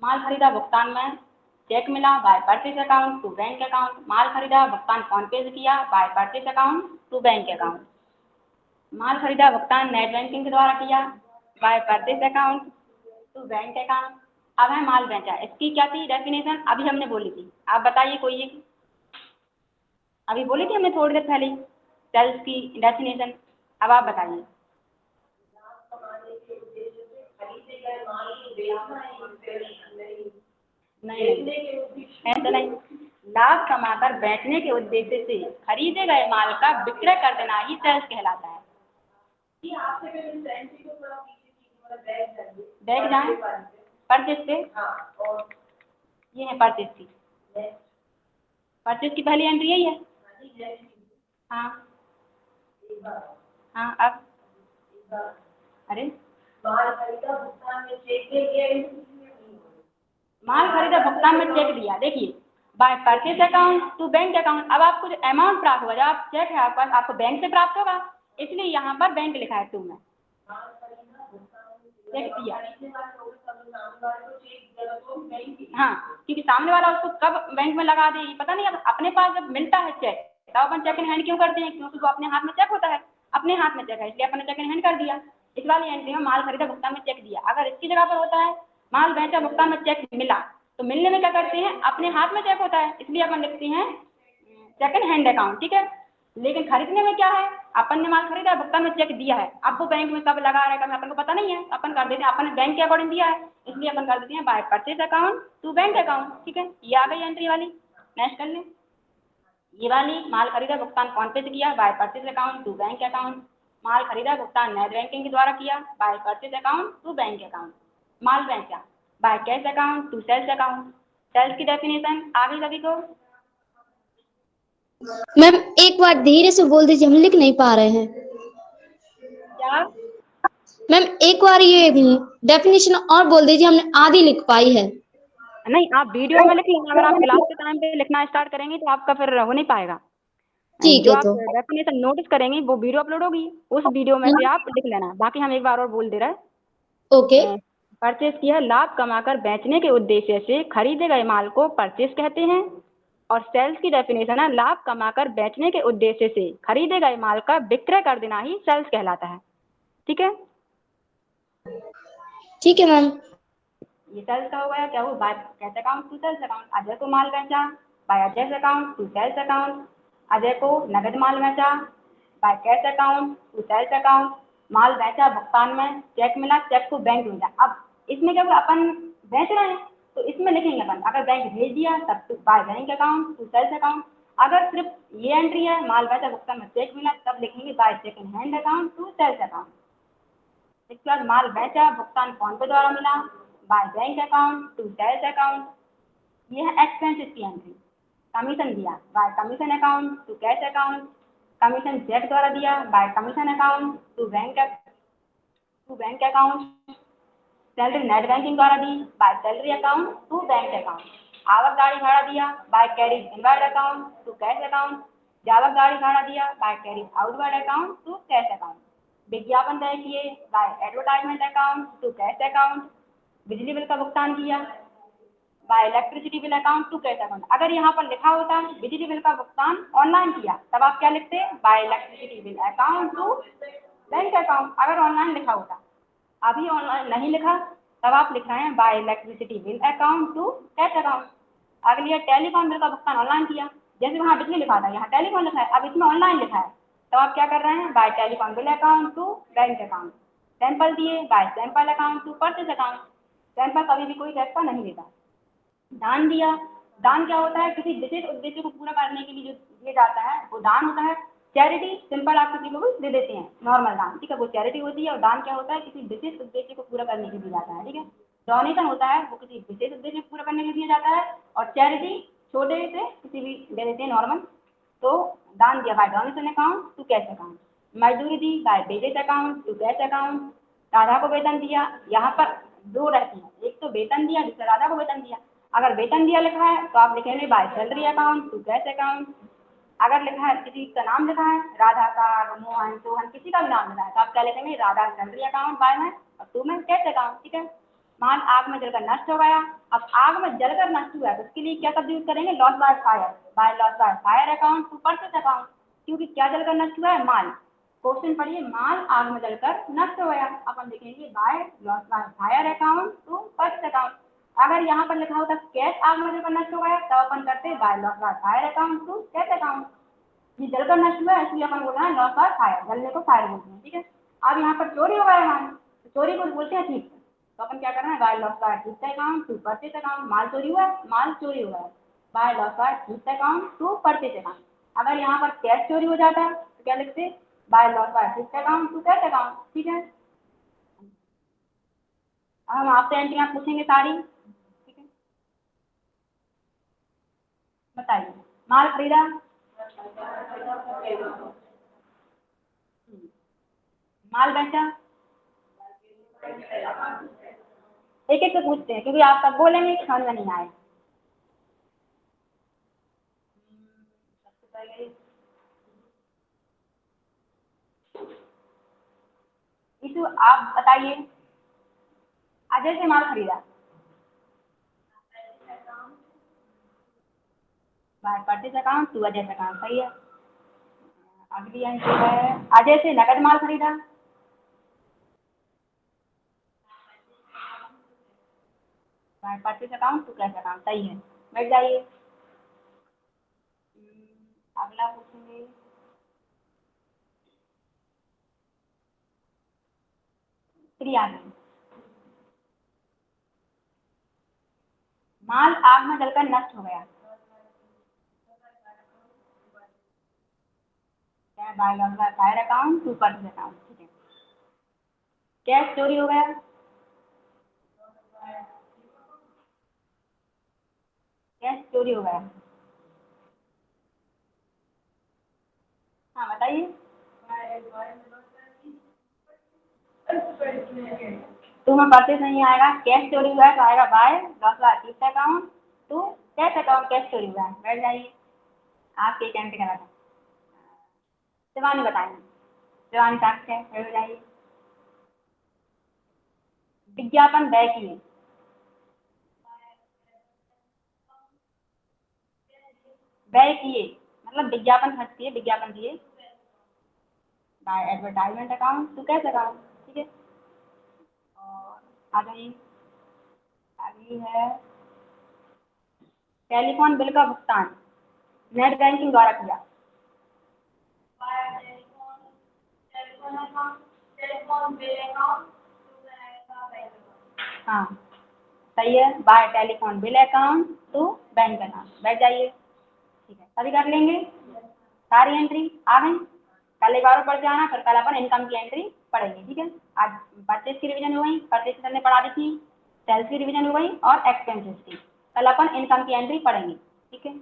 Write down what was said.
माल खरीदा भुगतान में चेक मिला by purchase account to bank account. माल खरीदा भुगतान फोन पे से किया by purchase account to bank account. माल खरीदा भुगतान नेट बैंकिंग के द्वारा किया by purchase account to bank account. अब है माल बेचा। इसकी क्या थी डेफिनेशन, अभी हमने बोली थी। आप बताइए कोई एक, अभी बोली थी हमने थोड़ी देर पहले सेल्स की डेफिनेशन। अब आप बताइए। नहीं ऐसा नहीं, लाभ कमाकर बेचने के उद्देश्य से खरीदे गए माल का विक्रय कर देना ही सेल्स कहलाता है। बैग जाए परचेज पे, ये है परचेज की, परचेज की पहली एंट्री यही है। हाँ हाँ। अब अरे माल खरीदा भुगतान में चेक दिया, देखिए by purchase account to bank account. अब आपको जो अमाउंट प्राप्त होगा, जब आप चेक है आपके पास, आपको बैंक से प्राप्त होगा, इसलिए यहाँ पर बैंक लिखा है टू में। चेक दिया, हाँ, क्योंकि सामने वाला उसको कब बैंक में लगा दे ये पता नहीं। अब अपने पास जब मिलता है चेक तब अपन चेक इन हैंड क्यों करते हैं, क्योंकि वो अपने हाथ में चेक होता है, अपने हाथ में चेक है, इसलिए अपन ने चेक इन हैंड कर दिया। इस वाली एंट्री में माल खरीदा भुगतान में चेक दिया। अगर इसकी जगह पर होता है माल बेचा भुगतान में चेक मिला, तो मिलने में क्या करते हैं, अपने हाथ में चेक होता है, इसलिए अपन लिखते हैं चेक इन हैंड अकाउंट, ठीक है। लेकिन खरीदने में क्या है, अपन ने माल खरीदा भुगतान में चेक दिया है, अब वो बैंक में कब लगा रहा है कब अपन को पता नहीं है, अपन कर देते हैं, अपन ने बैंक के अकॉर्डिंग दिया है, इसलिए अपन कर देते हैं by purchase account to bank account, ठीक है। ये आ गई एंट्री वाली। नेक्स्ट कर लें ये वाली, माल खरीदा भुगतान फोन पे से किया by purchase account to bank account. माल खरीदा भुगतान नेट बैंकिंग के द्वारा किया by purchase account to bank account. माल बेचा by cash account to sales account. Sales की डेफिनेशन आ गई सभी को? मैम एक बार धीरे से बोल दीजिए, हम लिख नहीं पा रहे हैं। क्या? मैम एक बार ये डेफिनेशन और बोल दीजिए, हमने आधी लिख पाई है। नहीं, आप वीडियो में लिख लेना, अगर आप क्लास के टाइम पे लिखना स्टार्ट करेंगे तो आपका फिर हो नहीं पाएगा। ठीक जो है आप तो। डेफिनेशन नोटिस करेंगे वो वीडियो अपलोड होगी, उस वीडियो में से आप लिख लेना। बाकी हम एक बार और बोल दे रहे ओके। हैं। परचेज किया, लाभ कमाकर बेचने के उद्देश्य से खरीदे गए माल को परचेज कहते हैं। और सेल्स की डेफिनेशन है, लाभ कमाकर बेचने के उद्देश्य से खरीदे गए माल का विक्रय कर देना ही सेल्स कहलाता है, ठीक है। ठीक है मैम। ये सेल्स का हो गया। क्या हुआ, by cash account to sales account. Ajay को माल बेचा by Ajay account to sales account. Ajay को नगद माल बेचा by cash account to sales account. माल बेचा भुगतान में चेक मिला, चेक को बैंक भेजा। अब इसमें क्या हुआ, अपन बेच रहे हैं तो इसमें लिखेंगे अपन, अगर बैंक भेज दिया तब तो by bank account to sales account. अगर सिर्फ ये एंट्री है माल बेचा भुगतान में चेक मिला, तब लिखेंगे by cheque in hand account to sales account. इसके बाद माल बेचा भुगतान फोन पे द्वारा मिला by bank account to sales account. ये है एक्सपेंसेस की एंट्री। कमीशन दिया by commission account to cash account. Commission cheque द्वारा दिया by commission account to bank account. Salary net banking द्वारा दी by salary account to bank account. आवक गाड़ी भाड़ा दिया by carriage inward account to cash account. जावक गाड़ी भाड़ा दिया by carriage outward account to cash account. विज्ञापन तय किए by advertisement account to cash account. बिजली बिल का भुगतान किया by electricity bill account to cash account. अगर यहाँ पर लिखा होता बिजली बिल का भुगतान ऑनलाइन किया, तब आप क्या लिखते by electricity bill account to bank account, अगर ऑनलाइन लिखा होता। अभी ऑनलाइन नहीं लिखा, तब आप लिख रहे हैं by electricity bill account to cash account. अगली है टेलीफोन बिल का भुगतान ऑनलाइन किया, जैसे वहाँ बिजली लिखा था यहाँ टेलीफोन लिखा है, अब इसमें ऑनलाइन लिखा है, तो आप क्या कर रहे हैं by telephone bill account to bank account. Sample दिए by sample account to purchase account. Sample कभी भी कोई पैसा नहीं देता। दान दिया, दान क्या होता है, किसी विशेष उद्देश्य को पूरा करने के लिए जो दिया जाता है वो दान होता है। चैरिटी सिंपल आप किसी को भी दे देते हैं, नॉर्मल दान, ठीक है, वो चैरिटी होती है। और दान क्या होता है, किसी विशेष उद्देश्य को पूरा करने के लिए दिया जाता है, ठीक है। डोनेशन होता है, वो किसी विशेष उद्देश्य को पूरा करने के लिए दिया जाता है। और चैरिटी छोटे से किसी भी दे देते हैं नॉर्मल। तो दान दिया by donation account to cash account. मजदूरी दी by wages account to cash account. Radha को वेतन दिया, यहाँ पर दो रहती हैं, एक तो वेतन दिया, दूसरा राधा को वेतन दिया। अगर वेतन दिया लिखा है तो आप लिखेंगे by salary account to cash account. अगर लिखा है किसी का नाम लिखा है, राधा का, मोहन, सोहन, किसी का भी नाम लिखा है, तो आप क्या लिखेंगे राधा सैलरी अकाउंट बाय में और टू में कैश अकाउंट, ठीक है। माल आग में जलकर नष्ट हो गया। अब आग में जलकर नष्ट हुआ है तो उसके लिए क्या शब्द यूज करेंगे? Loss by fire. By loss by fire account to purchase account, क्योंकि क्या जलकर नष्ट हुआ है? माल। क्वेश्चन पढ़िए, माल आग में जलकर नष्ट हो गया, अपन लिखेंगे by loss by fire account to purchase account. अगर यहाँ पर लिखा होता कैश आग में जलकर नष्ट हो गया तब अपन करते by loss by fire account to cash account. ये जलकर नष्ट हुआ है इसलिए अपन बोल रहे हैं लॉस बाय फायर, जलने को फायर बोलते हैं, ठीक है। अब यहाँ पर चोरी हो गया है माल, तो चोरी को बोलते हैं ठीक, तो अपन क्या करना है? बाय लॉस बाय ठीक अकाउंट टू परचेज अकाउंट। माल चोरी हुआ है, माल चोरी हुआ है, बाय लॉस बाय ठीक अकाउंट टू परचेज अकाउंट। अगर यहाँ पर कैश चोरी हो जाता है तो क्या लिखते? बाय लॉस बाय ठीक अकाउंट टू कैश अकाउंट, ठीक है। अब हम आपसे एंट्रियां पूछेंगे सारी, ठीक है। बताइए, माल खरीदा, माल बेचा, एक एक से पूछते हैं क्योंकि आप सब बोलेंगे समझ में नहीं आए। सबसे पहले इशू आप बताइए, अजय से माल खरीदा, by purchase account to Ajay account, सही है। अगली एंट्री है, अजय से नकद माल खरीदा, by purchase account to cash account, सही है। बैठ जाइए। अगला पूछेंगे, क्रिया में माल आग में जलकर नष्ट हो गया, क्या? By loss by fire account to purchase account, ठीक है। कैश चोरी हो गया, कैश चोरी हो गया, हाँ बताइए। टू में परचेज नहीं आएगा, कैश चोरी हुआ है तो आएगा बाय लॉस बाय ठीक account to cash account, cash चोरी हुआ है। बैठ जाइए, आपके कैंप करा था शिवानी, बताइए। शिवानी साक्ष्य है, बैठ जाइए। विज्ञापन व्यय किए, व्यय किए मतलब विज्ञापन खर्च किए, विज्ञापन दिए, by advertisement account to cash account, ठीक है। और आ जाइए, अगली है, टेलीफोन बिल का भुगतान नेट बैंकिंग द्वारा किया, हाँ सही है, by telephone bill account to bank account. बैठ जाइए, ठीक है, सभी कर लेंगे, सारी एंट्री आ गई। कल एक और पढ़ के आना, फिर कल अपन इनकम की एंट्री पढ़ेंगे, ठीक है। आज परचेज की रिवीजन हो गई, परचेज हमने पढ़ा दी थी, सेल्स की रिवीजन हो गई और एक्सपेंसेस की। कल अपन इनकम की एंट्री पढ़ेंगे, ठीक है।